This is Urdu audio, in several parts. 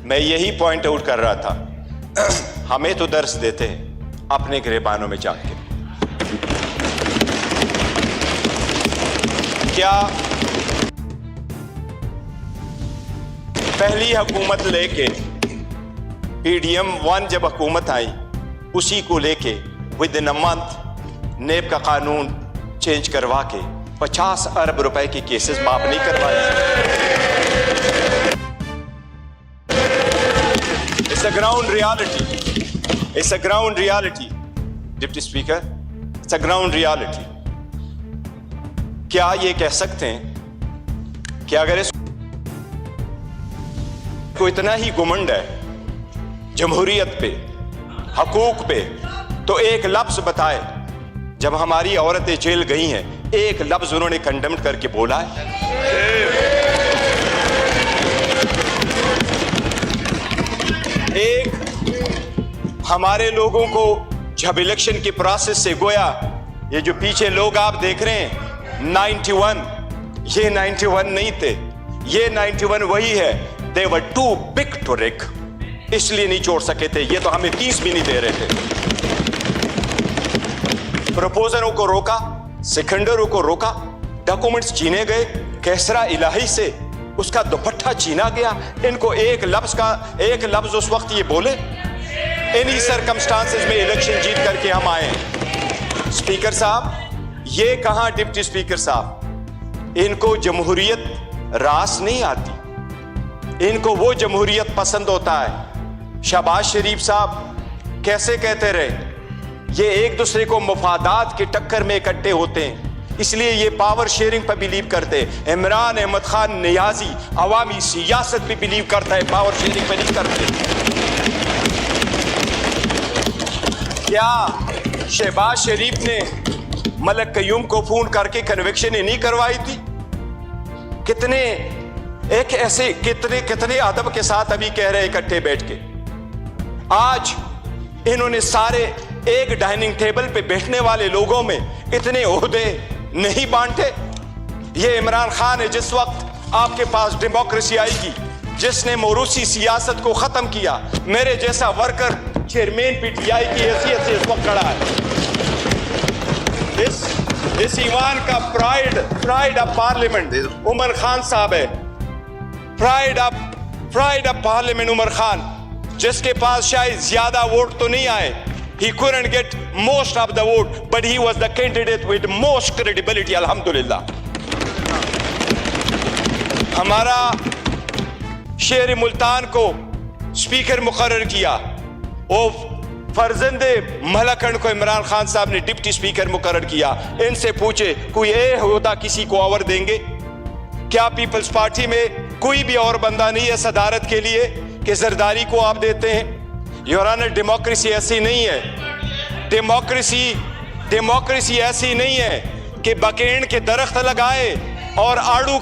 میں یہی پوائنٹ آؤٹ کر رہا تھا، ہمیں تو درس دیتے ہیں اپنے گریبانوں میں جا کے. کیا پہلی حکومت لے کے PDM 1 جب حکومت آئی اسی کو لے کے ودن اے منتھ نیب کا قانون چینج کروا کے 50 ارب روپے کے کیسز معاف نہیں کروائے. It's a ground reality. It's a ground reality. Deputy Speaker, it's a ground reality. کیا یہ کہہ سکتے ہیں کہ اگر اس کو اتنا ہی گمنڈ ہے جمہوریت پہ، حقوق پہ، تو ایک لفظ بتائے جب ہماری عورتیں جیل گئی ہیں ایک لفظ انہوں نے کنڈم کر کے بولا ہے؟ ایک ہمارے لوگوں کو جب الیکشن کے پروسیس سے گویا یہ جو پیچھے لوگ آپ دیکھ رہے ہیں 91، یہ 91 نہیں تھے، یہ 91 وہی ہے. They were too big to wreck، اس لیے نہیں چھوڑ سکے تھے. یہ تو ہمیں 30 بھی نہیں دے رہے تھے. پروپوزروں کو روکا، سیکنڈروں کو روکا، ڈاکومنٹس چھینے گئے، کیسرا الہی سے اس کا دوپٹہ چھینا گیا. ان کو ایک لفظ اس وقت یہ بولے. انہی سرکمسٹانسز میں الیکشن جیت کر کے ہم آئے ہیں. اسپیکر صاحب یہ کہاں ڈپٹی اسپیکر صاحب، ان کو جمہوریت راس نہیں آتی، ان کو وہ جمہوریت پسند ہوتا ہے. شہباز شریف صاحب کیسے کہتے رہے یہ ایک دوسرے کو مفادات کے ٹکر میں اکٹھے ہوتے ہیں، اس لیے یہ پاور شیئرنگ پہ بلیو کرتے. عمران احمد خان نیازی عوامی سیاست پہ بلیو کرتا ہے، پاور شیئرنگ پہ نہیں کرتے. کیا شہباز شریف نے ملک قیوم کو فون کر کے کنوکشن نہیں کروائی تھی؟ کتنے ایک ایسے کتنے ادب کے ساتھ ابھی کہہ رہے اکٹھے بیٹھ کے. آج انہوں نے سارے ایک ڈائننگ ٹیبل پہ بیٹھنے والے لوگوں میں اتنے عہدے نہیں بانٹے. یہ عمران خان ہے جس وقت آپ کے پاس ڈیموکریسی آئے گی، جس نے موروثی سیاست کو ختم کیا. میرے جیسا ورکر چیئرمین PTI کی حیثیت سے اس وقت کھڑا ہے. اس ایوان کا پرائیڈ آف پارلیمنٹ عمر خان صاحب ہے. پرائیڈ آف پارلیمنٹ عمر خان، جس کے پاس شاید زیادہ ووٹ تو نہیں آئے. He couldn't get most of the vote, but he was the candidate with most credibility, alhamdulillah. ہمارا شہر ملتان کو اسپیکر مقرر کیا، وہ فرزند مہلکنڈ کو عمران خان صاحب نے ڈپٹی اسپیکر مقرر کیا. ان سے پوچھے کوئی عہدہ کسی کو اور دیں گے کیا؟ پیپلز پارٹی میں کوئی بھی اور بندہ نہیں ہے صدارت کے لیے کہ زرداری کو آپ دیتے ہیں. یور آنر، ڈیموکریسی ایسی نہیں ہے. ڈیموکریسی ایسی نہیں ہے کہ بکینڈ کے درخت لگائے اور آڑو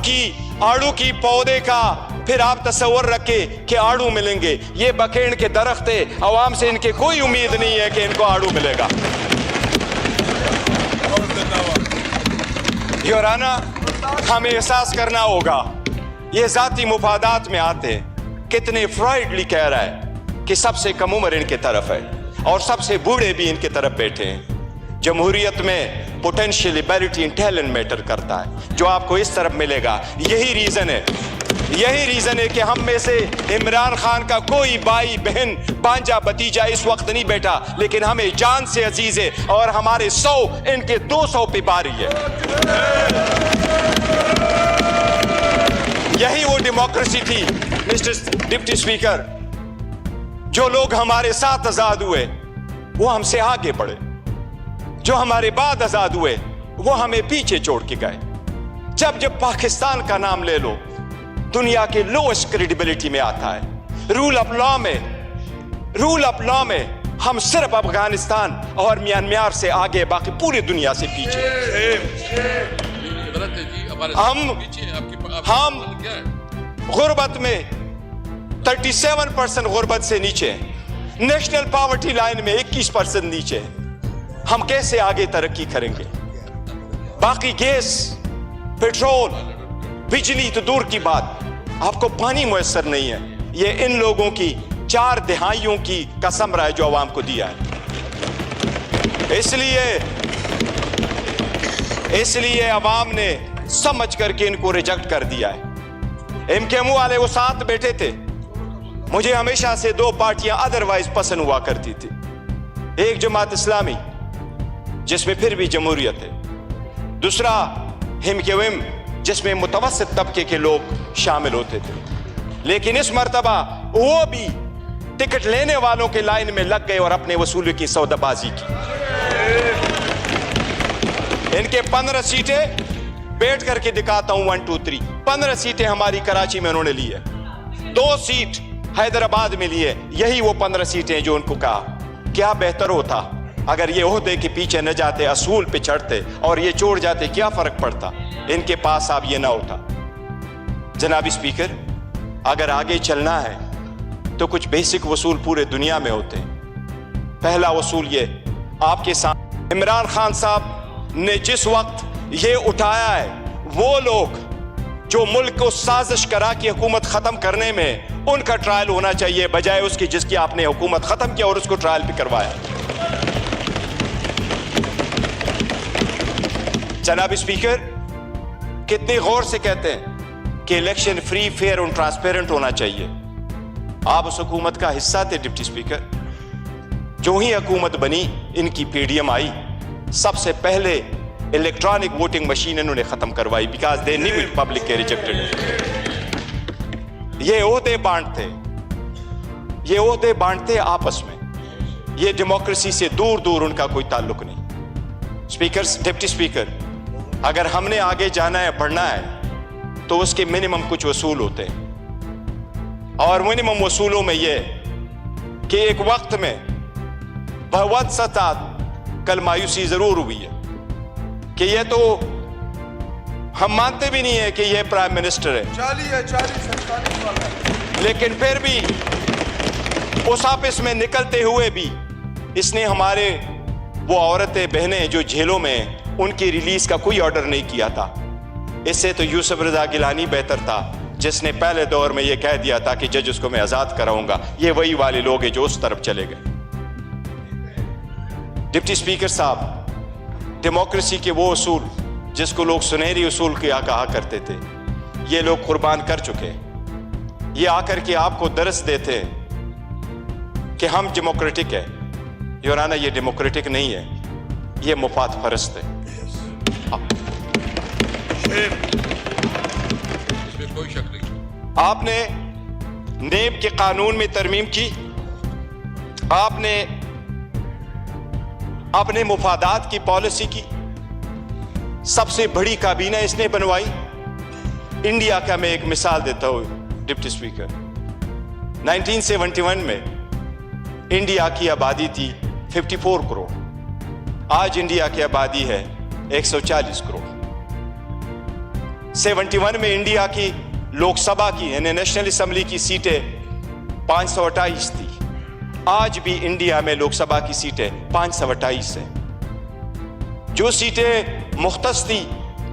کی پودے کا پھر آپ تصور رکھے کہ آڑو ملیں گے. یہ بکینڈ کے درخت ہے، عوام سے ان کے کوئی امید نہیں ہے کہ ان کو آڑو ملے گا. یور آنر، ہمیں احساس کرنا ہوگا یہ ذاتی مفادات میں آتے ہیں. کتنے فرائڈلی کہہ رہا ہے کہ سب سے کم عمر ان کے طرف ہے اور سب سے بوڑھے بھی ان کے طرف بیٹھے ہیں. جمہوریت میں potential ability in talent metre کرتا ہے، جو آپ کو اس طرف ملے گا. یہی ریزن ہے کہ ہم میں سے عمران خان کا کوئی بھائی بہن بانجا بتیجا اس وقت نہیں بیٹھا، لیکن ہمیں جان سے عزیز ہے اور ہمارے 100 ان کے 200 پہ باری ہے. یہی وہ ڈیموکریسی تھی مسٹر ڈپٹی اسپیکر. جو لوگ ہمارے ساتھ آزاد ہوئے وہ ہم سے آگے بڑھے، جو ہمارے بعد آزاد ہوئے وہ ہمیں پیچھے چھوڑ کے گئے. جب پاکستان کا نام لے لو دنیا کے لوسٹ کریڈیبلٹی میں آتا ہے. رول آف لا میں ہم صرف افغانستان اور میانمار سے آگے، باقی پوری دنیا سے پیچھے. ہم غربت میں 37% غربت سے نیچے ہیں. نیشنل پاورٹی لائن میں 21% نیچے ہیں. ہم کیسے آگے ترقی کریں گے؟ باقی گیس، پیٹرول، بجلی تو دور کی بات، آپ کو پانی میسر نہیں ہے. یہ ان لوگوں کی 4 دہائیوں کی کا ثمرہ ہے جو عوام کو دیا ہے. اس لیے عوام نے سمجھ کر کے ان کو ریجیکٹ کر دیا ہے. MKM والے وہ ساتھ بیٹھے تھے. مجھے ہمیشہ سے 2 پارٹیاں ادروائز پسند ہوا کرتی تھی. ایک جماعت اسلامی جس میں پھر بھی جمہوریت ہے, دوسرا MKM جس میں متوسط طبقے کے لوگ شامل ہوتے تھے. لیکن اس مرتبہ وہ بھی ٹکٹ لینے والوں کے لائن میں لگ گئے اور اپنے وصولی کی سودا بازی کی. ان کے 15 سیٹیں بیٹھ کر کے دکھاتا ہوں 1 2 3. 15 سیٹیں ہماری کراچی میں انہوں نے لی ہے, 2 سیٹ حیدرآباد میں لی ہے. یہی وہ 15 سیٹیں جو ان کو کہا کیا بہتر ہوتا اگر یہ عہدے کے پیچھے نہ جاتے, اصول پہ چڑھتے اور یہ چھوڑ جاتے, کیا فرق پڑتا. ان کے پاس اب یہ نہ ہوتا. جناب اسپیکر, اگر آگے چلنا ہے تو کچھ بیسک اصول پورے دنیا میں ہوتے ہیں. پہلا اصول یہ آپ کے سامنے عمران خان صاحب نے جس وقت یہ اٹھایا ہے, وہ لوگ جو ملک کو سازش کرا کے حکومت ختم کرنے میں, ان کا ٹرائل ہونا چاہیے بجائے اس کی جس کی آپ نے حکومت ختم کیا اور اس کو ٹرائل بھی کروایا. جناب اسپیکر, کتنی غور سے کہتے ہیں کہ الیکشن فری, فیئر اور ٹرانسپیرنٹ ہونا چاہیے. آپ اس حکومت کا حصہ تھے ڈپٹی اسپیکر. جو ہی حکومت بنی, ان کی PDM آئی, سب سے پہلے الیکٹرانک ووٹنگ مشین انہوں نے ختم کروائی, because they knew it public کے ریجیکٹڈ. یہ عہدے بانٹتے آپس میں, یہ ڈیموکریسی سے دور دور ان کا کوئی تعلق نہیں. ڈپٹی اسپیکر, اگر ہم نے آگے جانا ہے, بڑھنا ہے, تو اس کے منیمم کچھ اصول ہوتے ہیں. اور منیمم اصولوں میں یہ کہ ایک وقت میں بہت سطح کل مایوسی ضرور ہوئی ہے کہ یہ تو ہم مانتے بھی نہیں ہیں کہ یہ پرائم منسٹر ہے, لیکن پھر بھی اس آفس میں نکلتے ہوئے بھی اس نے ہمارے وہ عورتیں بہنیں جو جیلوں میں, ان کی ریلیز کا کوئی آرڈر نہیں کیا تھا. اس سے تو یوسف رضا گیلانی بہتر تھا, جس نے پہلے دور میں یہ کہہ دیا تھا کہ جج اس کو میں آزاد کراؤں گا. یہ وہی والے لوگ ہیں جو اس طرف چلے گئے. ڈپٹی اسپیکر صاحب, ڈیموکریسی کے وہ اصول جس کو لوگ سنہری اصول کیا کہا کرتے تھے, یہ لوگ قربان کر چکے. یہ آ کر کے آپ کو درس دیتے کہ ہم ڈیموکریٹک ہے. یورانا, یہ ڈیموکریٹک نہیں ہے, یہ مفاد پرست ہے. کوئی شک نہیں. آپ نے نیب کے قانون میں ترمیم کی, آپ نے اپنے مفادات کی پالیسی کی, سب سے بڑی کابینہ اس نے بنوائی. انڈیا کا میں ایک مثال دیتا ہوں ڈپٹی اسپیکر. 1971 میں انڈیا کی آبادی تھی 54 کروڑ. آج انڈیا کی آبادی ہے 140 کروڑ. 71 میں انڈیا کی لوک سبھا کی یعنی نیشنل اسمبلی کی سیٹیں 528 تھی. آج بھی انڈیا میں لوک سبھا کی سیٹیں 528 ہیں. جو سیٹیں مختص تھی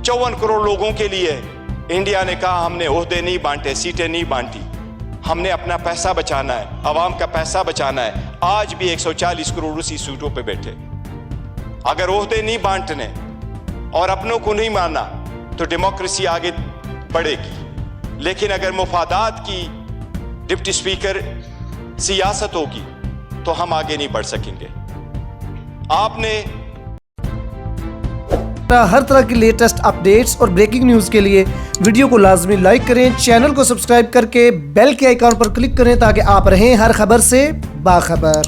54 کروڑ لوگوں کے لیے, انڈیا نے کہا ہم نے عہدے نہیں بانٹے, سیٹیں نہیں بانٹی, ہم نے اپنا پیسہ بچانا ہے, عوام کا پیسہ بچانا ہے. آج بھی 140 کروڑ اسی سیٹوں پہ بیٹھے. اگر عہدے نہیں بانٹنے اور اپنوں کو نہیں ماننا تو ڈیموکریسی آگے بڑھے گی. لیکن اگر مفادات کی ڈپٹی اسپیکر سیاست ہوگی تو ہم آگے نہیں بڑھ سکیں گے. آپ نے ہر طرح کی لیٹسٹ اپڈیٹس اور بریکنگ نیوز کے لیے ویڈیو کو لازمی لائک کریں, چینل کو سبسکرائب کر کے بیل کے آئیکن پر کلک کریں تاکہ آپ رہیں ہر خبر سے باخبر.